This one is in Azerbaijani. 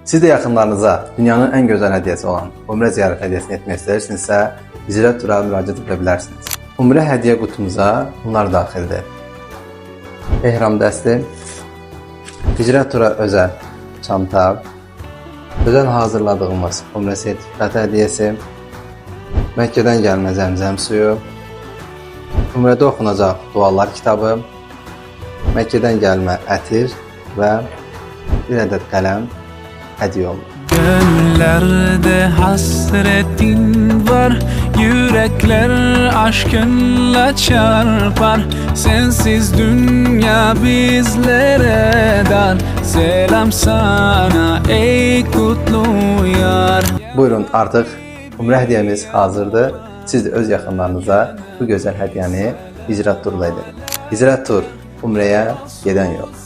Siz de yaxınlarınıza dünyanın en güzel hediyesi olan Umre ziyarət hediyesini etmək istəyirsinizsə, Hicrət Tura müraciət edə bilərsiniz. Umre hediye kutumuza bunlar daxildir. Ehram dəsti, Hicrət Tura özel çanta, özel hazırladığımız Umre sertifikatı hediyesi, Məkkədən gəlmə zəmzəm suyu, Umre'de oxunacaq dualar kitabı, Məkkədən gəlmə ətir və bir ədəd qələm hediye oldu. Gönüllerde hasretin var, yürekler aşkınla çarpar. Sensiz dünya bizlere dar. Selam sana ey kutlu yar. Buyurun, artıq Umre hediyemiz hazırdır. Siz de öz yaxınlarınıza bu gözəl hediyəni Hicrət Tur'la edin. Hicrət Tur, Umre'ye gedən yol.